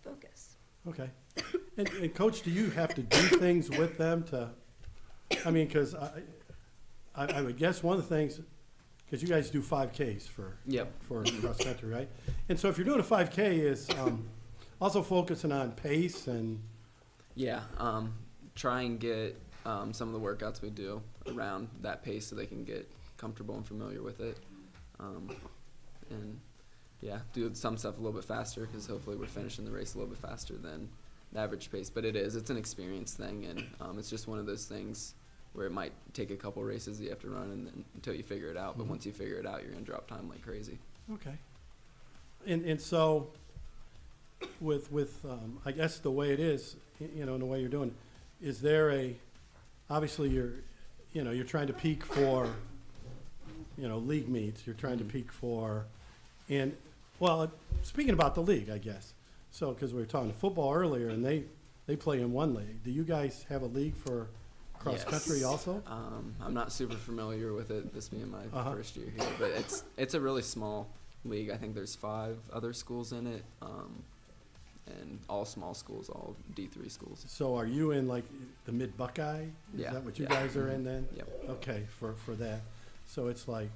focus. Okay. And Coach, do you have to do things with them to? I mean, because I would guess one of the things, because you guys do 5Ks for cross country, right? And so if you're doing a 5K, is also focusing on pace and. Yeah, try and get some of the workouts we do around that pace so they can get comfortable and familiar with it. And yeah, do some stuff a little bit faster because hopefully we're finishing the race a little bit faster than the average pace. But it's an experience thing, and it's just one of those things where it might take a couple races you have to run until you figure it out. But once you figure it out, you're going to drop time like crazy. Okay. And so with I guess the way it is, and the way you're doing it, is there obviously you're trying to peak for, league meets. You're trying to peak for, and well, speaking about the league, I guess. So, because we were talking football earlier, and they play in one league. Do you guys have a league for cross country also? I'm not super familiar with it, this being my first year here, but it's a really small league. I think there's 5 other schools in it, and all small schools, all D3 schools. So are you in like the Mid Buckeye? Is that what you guys are in then? Yep. Okay, for that. So it's like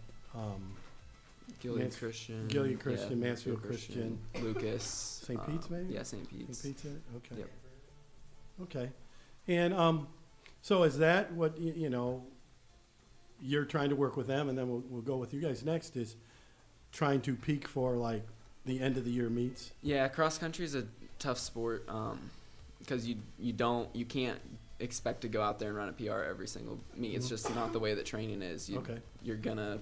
Gilead Christian, Mansfield Christian, Lucas, St. Pete's maybe? Yeah, St. Pete's. St. Pete's in it? Okay. Yep. Okay. And so is that what you're trying to work with them, and then we'll go with you guys next, is trying to peak for like the end of the year meets? Yeah, cross country is a tough sport because you can't expect to go out there and run a PR every single meet. It's just not the way that training is. You're gonna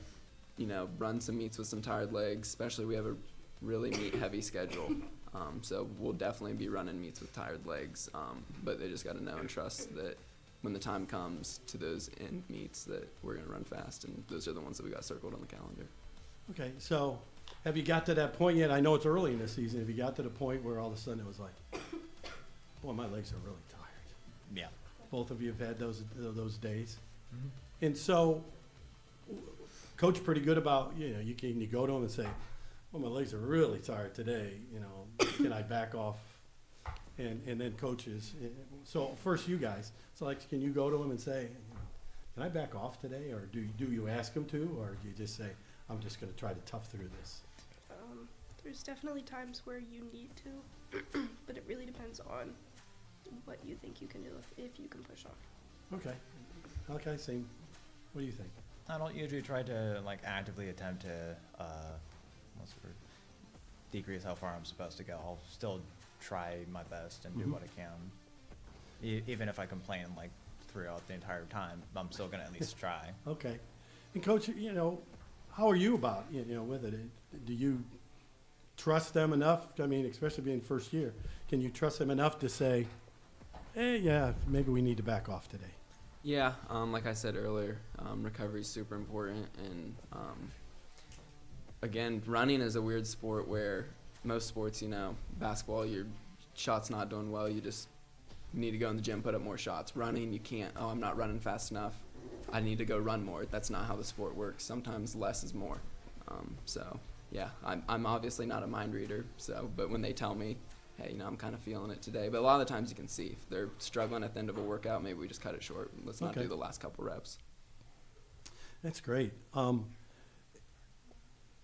run some meets with some tired legs, especially we have a really meet heavy schedule. So we'll definitely be running meets with tired legs, but they just got to know and trust that when the time comes to those end meets that we're going to run fast, and those are the ones that we got circled on the calendar. Okay, so have you got to that point yet? I know it's early in the season. Have you got to the point where all of a sudden it was like, boy, my legs are really tired? Yeah. Both of you have had those days. Mm-hmm. And so, Coach pretty good about, you go to him and say, well, my legs are really tired today, can I back off? And then coaches. So first you guys. So like, can you go to him and say, can I back off today? Or do you ask him to? Or do you just say, I'm just going to try to tough through this? There's definitely times where you need to, but it really depends on what you think you can do if you can push off. Okay, same. What do you think? I don't usually try to actively attempt to decrease how far I'm supposed to go. I'll still try my best and do what I can. Even if I complain throughout the entire time, I'm still gonna at least try. Okay. And Coach, how are you about with it? Do you trust them enough? I mean, especially being first year, can you trust them enough to say, yeah, maybe we need to back off today? Yeah, like I said earlier, recovery is super important, and again, running is a weird sport where most sports, basketball, your shot's not doing well, you just need to go in the gym, put up more shots. Running, you can't, I'm not running fast enough, I need to go run more. That's not how the sport works. Sometimes less is more. So yeah, I'm obviously not a mind reader, but when they tell me, hey, I'm kind of feeling it today. But a lot of the times you can see if they're struggling at the end of a workout, maybe we just cut it short. Let's not do the last couple reps. That's great. And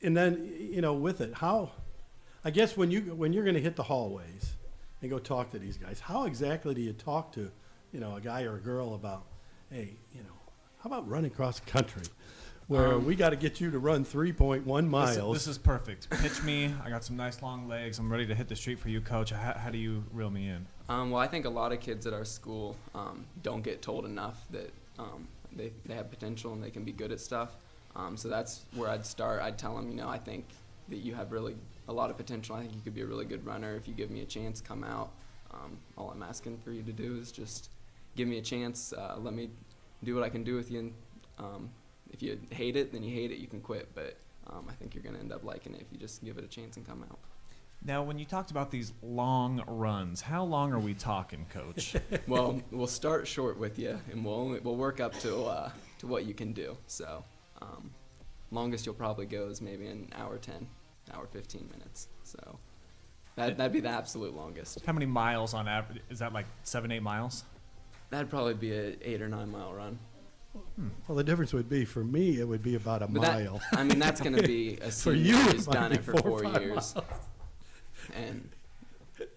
then, with it, I guess when you're going to hit the hallways and go talk to these guys. How exactly do you talk to, a guy or a girl about, hey, how about running cross country? Where we got to get you to run 3.1 miles. This is perfect. Pitch me. I got some nice long legs. I'm ready to hit the street for you, Coach. How do you reel me in? Well, I think a lot of kids at our school don't get told enough that they have potential and they can be good at stuff. So that's where I'd start. I'd tell them, I think that you have really a lot of potential. I think you could be a really good runner. If you give me a chance, come out. All I'm asking for you to do is just give me a chance. Let me do what I can do with you. And, if you hate it, then you hate it. You can quit. But I think you're going to end up liking it if you just give it a chance and come out. Now, when you talked about these long runs, how long are we talking, Coach? Well, we'll start short with you, and we'll work up to what you can do. So, longest you'll probably go is maybe an hour 10, hour 15 minutes. So, that'd be the absolute longest. How many miles on average? Is that like 7-8 miles? That'd probably be an 8 or 9 mile run. Well, the difference would be, for me, it would be about a mile. That's going to be a For senior you, who's it might done be it for 4 years and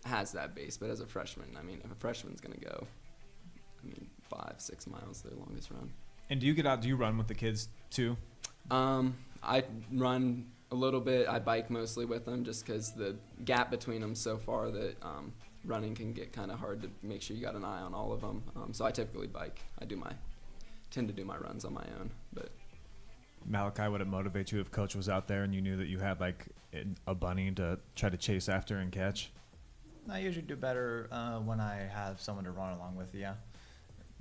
has that base. But as a freshman, if a freshman's going to go, 5-6 miles, their longest run. And do you get out? Do you run with the kids too? I run a little bit. I bike mostly with them just because the gap between them so far that running can get kind of hard to make sure you got an eye on all of them. So I typically bike. I tend to do my runs on my own. But Malachi, would it motivate you if Coach was out there and you knew that you had like a bunny to try to chase after and catch? I usually do better when I have someone to run along with. Yeah,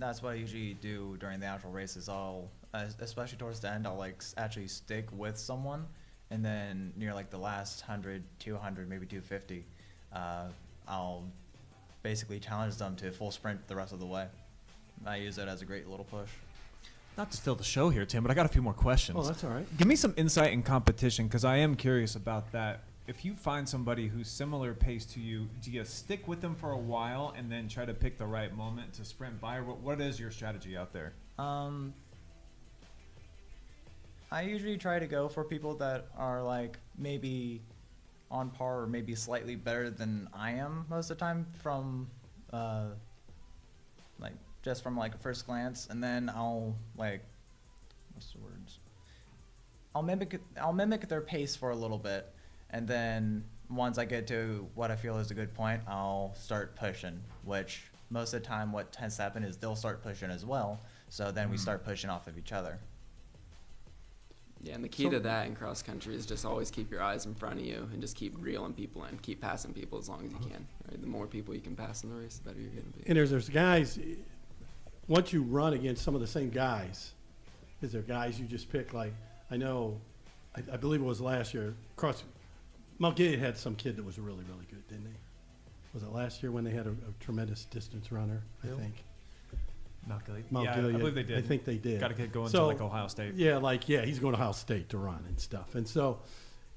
that's what I usually do during the actual races. I'll, especially towards the end, I'll actually stick with someone, and then near the last 100, 200, maybe 250, I'll basically challenge them to full sprint the rest of the way. I use it as a great little push. Not to steal the show here, Tim, but I got a few more questions. Oh, that's all right. Give me some insight in competition, because I am curious about that. If you find somebody who's similar pace to you, do you stick with them for a while and then try to pick the right moment to sprint by? Or what is your strategy out there? I usually try to go for people that are maybe on par or maybe slightly better than I am most of the time from just from a first glance, and then I'll what's the words? I'll mimic their pace for a little bit, and then once I get to what I feel is a good point, I'll start pushing, which most of the time what tends to happen is they'll start pushing as well, so then we start pushing off of each other. Yeah, and the key to that in cross country is just always keep your eyes in front of you and just keep reeling people in, keep passing people as long as you can. Right? The more people you can pass in the race, the better you're going to be. And there's guys, once you run against some of the same guys, is there guys you just pick I know, I believe it was last year, Mount Gilead had some kid that was really, really good, didn't they? Was it last year when they had a tremendous distance runner, I think? Mount Gilead. Mount Yeah, Gilead. I believe they did. I think they did. Got a kid going So, to Ohio State. Yeah, he's going to Ohio State to run and stuff. And so,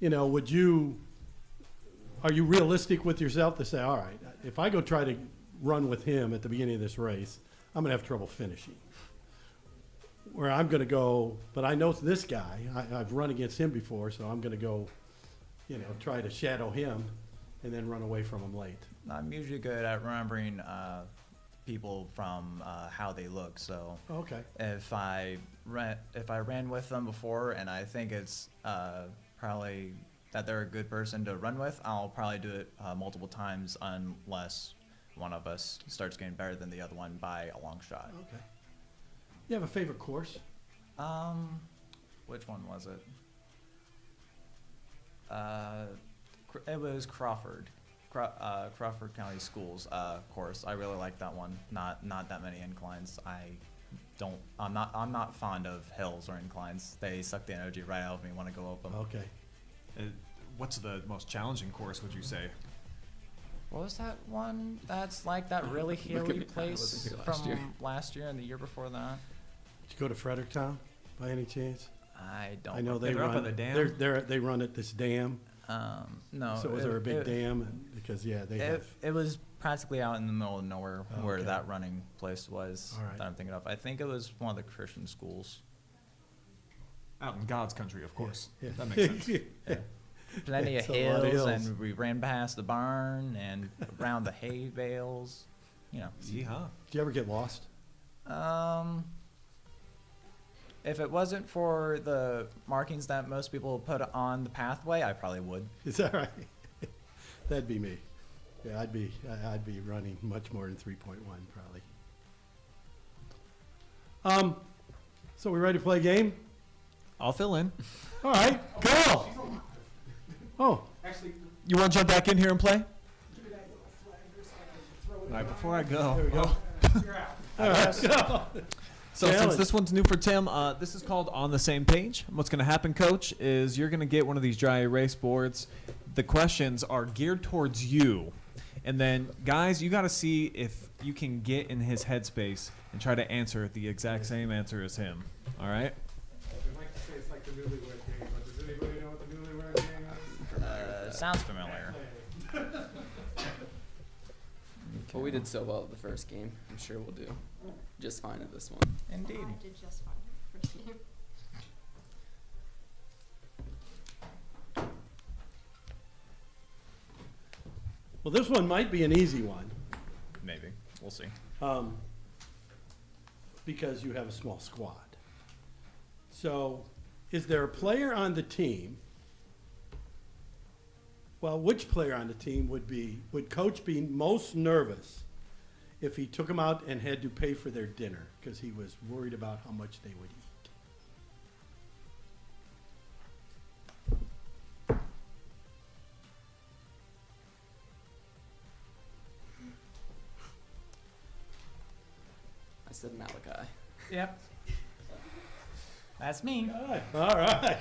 are you realistic with yourself to say, all right, if I go try to run with him at the beginning of this race, I'm going to have trouble finishing? Where I'm going to go, but I know this guy, I've run against him before, so I'm going to go, try to shadow him and then run away from him late. I'm usually good at remembering people from how they look. So okay, if I ran with them before and I think it's probably that they're a good person to run with, I'll probably do it multiple times unless one of us starts getting better than the other one by a long shot. Okay. You have a favorite course? Which one was it? It was Crawford County Schools course. I really like that one. Not that many inclines. I'm not fond of hills or inclines. They suck the energy right out of me when I go up them. Okay. What's the most challenging course, would you say? What was that one? That's that really hilly place from last year and the year before that. Did you go to Fredericktown by any chance? I don't. I know they run run up at the dam. They run at this dam. No. So was there a big dam? Because it was practically out in the middle of nowhere where okay. that running place was. All right. That I'm thinking of. I think it was one of the Christian schools. Out in God's country, of course. Yeah. That makes sense. Yeah. plenty of It's a lot of hills, hills. and we ran past the barn and around the hay bales. You know. Yeehaw. Did you ever get lost? If it wasn't for the markings that most people put on the pathway, I probably would. Is that right? That'd be me. Yeah, I'd be running much more than 3.1 probably. So we ready to play a game? I'll fill in. All right, go. Oh, You want to jump back in here and play? All right, before I go. there we go. All right, go. So since Challenge. this one's new for Tim, this is called On the Same Page. What's going to happen, Coach, is you're going to get one of these dry erase boards. The questions are geared towards you. And then, guys, you got to see if you can get in his headspace and try to answer the exact same answer as him. All right? Sounds familiar. Well, we did so well at the first game. I'm sure we'll do just fine at this one. Indeed. I did just fine first game. Well, this one might be an easy one Maybe. We'll see. because you have a small squad. So, is there a player on the team? Well, which player on the team would Coach be most nervous if he took them out and had to pay for their dinner because he was worried about how much they would eat? I said Malachi. Yep. That's me. All right.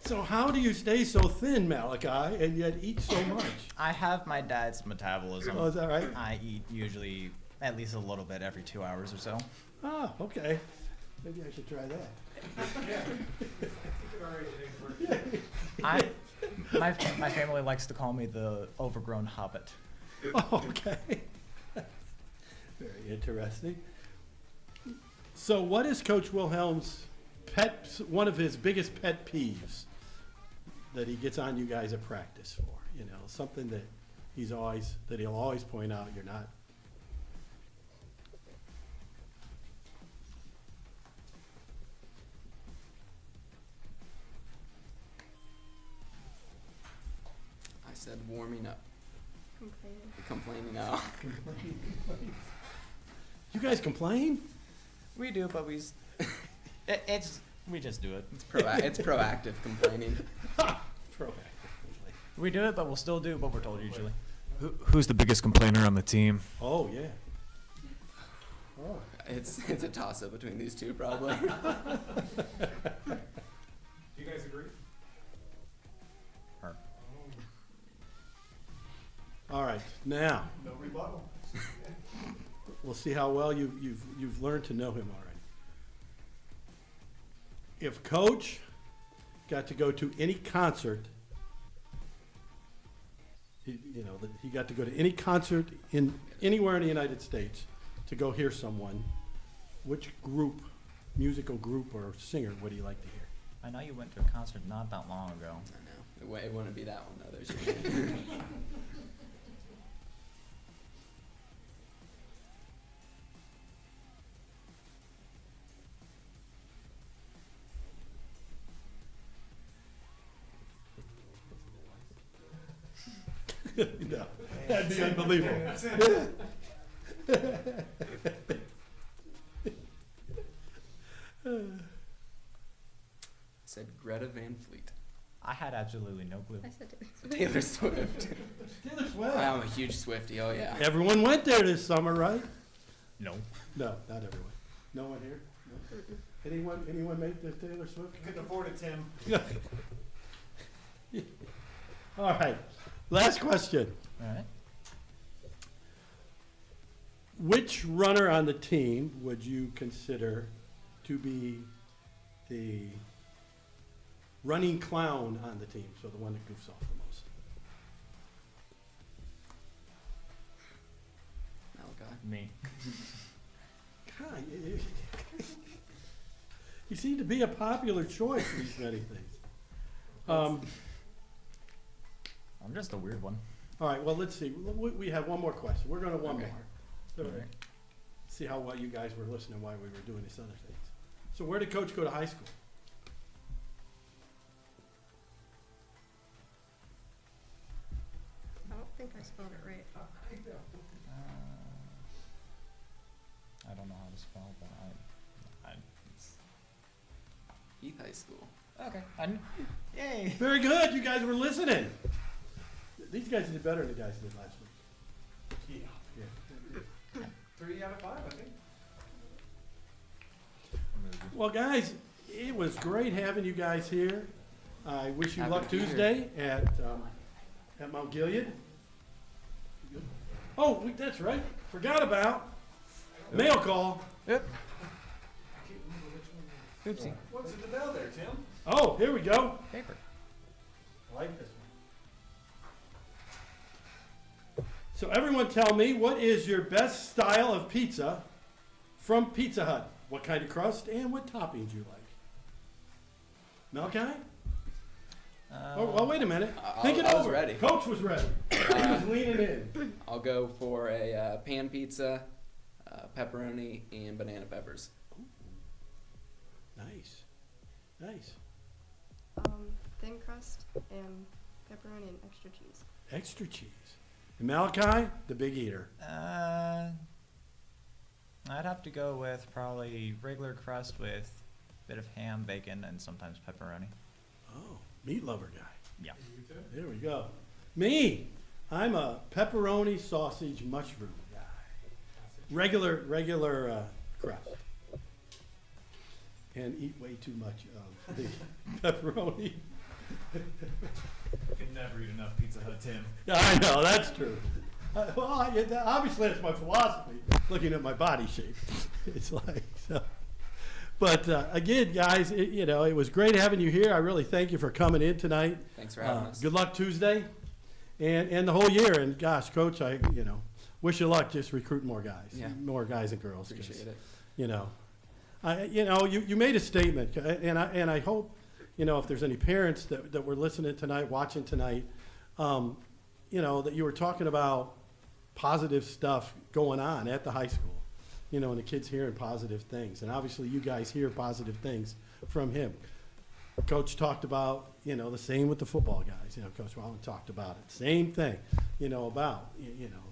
So how do you stay so thin, Malachi, and yet eat so much? I have my dad's metabolism. Oh, is that right? I eat usually at least a little bit every 2 hours or so. Oh, okay. Maybe I should try that. My family likes to call me the overgrown hobbit. Oh, okay. Very interesting. So what is Coach Wilhelm's one of his biggest pet peeves that he gets on you guys at practice for? You know, something that he'll always point out you're not. I said warming up. Complaining. Complaining now. You guys complain? We do, but we just do it. It's proactive complaining. Proactive. We do it, but we'll still do what we're told usually. Who's the biggest complainer on the team? Oh, yeah. Oh. It's a toss-up between these two, probably. Do you guys agree? Her. All right, now No rebuttal. we'll see how well you've learned to know him already. If Coach got to go to any concert, he got to go to any concert anywhere in the United States to go hear someone, which musical group or singer would he like to hear? I know you went to a concert not that long ago. I know. It wouldn't be that one, though. There's your No, that'd be unbelievable. said Greta Van Fleet. I had absolutely no clue. I said Taylor Swift. Taylor Swift. I'm a huge Swiftie. Oh yeah. Everyone went there this summer, right? No. No, not everyone. No one here? No? Anyone make the Taylor Swift? Couldn't afford it, Tim. All right. Last question. All right. Which runner on the team would you consider to be the running clown on the team? So the one that goofs off the most. Malachi. Me. God, you seem to be a popular choice for these many things. I'm just a weird one. All right, well, let's see. We have one more question. We're going to one Okay. more. All right. See how well you guys were listening while we were doing these other things. So where did Coach go to high school? I don't think I spelled it right. I don't know how to spell, but Heath High School. okay. Yay! Very good. You guys were listening. These guys did better than the guys did last week. Yeah. 3 out of 5, I think. Well, guys, it was great having you guys here. I wish you Happy luck to be here. Tuesday at Mount Gilead. Oh, that's right. Forgot about mail call. Yep. Oopsie. What's in the bell there, Tim? Oh, here we go. Paper. I like this one. So everyone tell me, what is your best style of pizza from Pizza Hut? What kind of crust and what toppings you like? Malachi? Oh, well, wait a minute. Think it I over. was ready. Coach was ready. He was leaning in. I'll go for a pan pizza, pepperoni, and banana peppers. Nice. Nice. Thin crust and pepperoni and extra cheese. Extra cheese. And Malachi, the big eater. I'd have to go with probably regular crust with a bit of ham, bacon, and sometimes pepperoni. Oh, meat lover guy. Yeah. There we go. Me, I'm a pepperoni sausage mushroom guy. Regular crust. And eat way too much of the pepperoni. You can never eat enough Pizza Hut, Tim. Yeah, I know, that's true. Obviously that's my philosophy, looking at my body shape. It's like, so. But again, guys, it was great having you here. I really thank you for coming in tonight. Thanks for having us. Good luck Tuesday and the whole year. And gosh, Coach, I wish you luck. Just recruit more guys, Yeah. more guys and girls. 'Cause, Appreciate it. you made a statement, and I hope, if there's any parents that were listening tonight, watching tonight, that you were talking about positive stuff going on at the high school, and the kids hearing positive things. And obviously you guys hear positive things from him. Coach talked about, the same with the football guys. Coach Wallen talked about it. Same thing, about,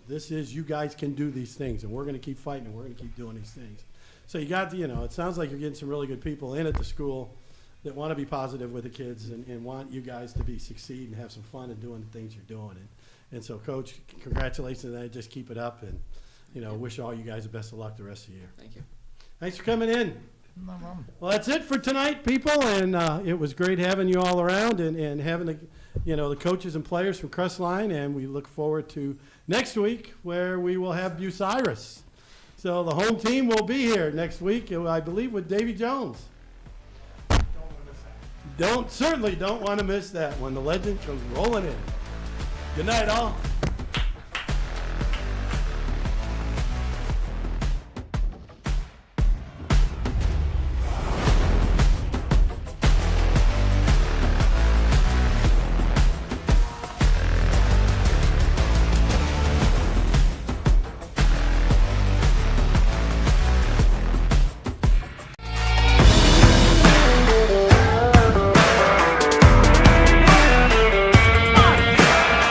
this is, you guys can do these things, and we're going to keep fighting, and we're going to keep doing these things. So you got, it sounds like you're getting some really good people in at the school that want to be positive with the kids and want you guys to succeed and have some fun and doing the things you're doing. And so, Coach, congratulations on that. Just keep it up, and, wish all you guys the best of luck the rest of the year. Thank you. Thanks for coming in. No problem. Well, that's it for tonight, people, and it was great having you all around and having the coaches and players from Crestline, and we look forward to next week where we will have Bucyrus. So the home team will be here next week, I believe, with Davy Jones. Certainly don't want to miss that when the legend comes rolling in. Good night, all.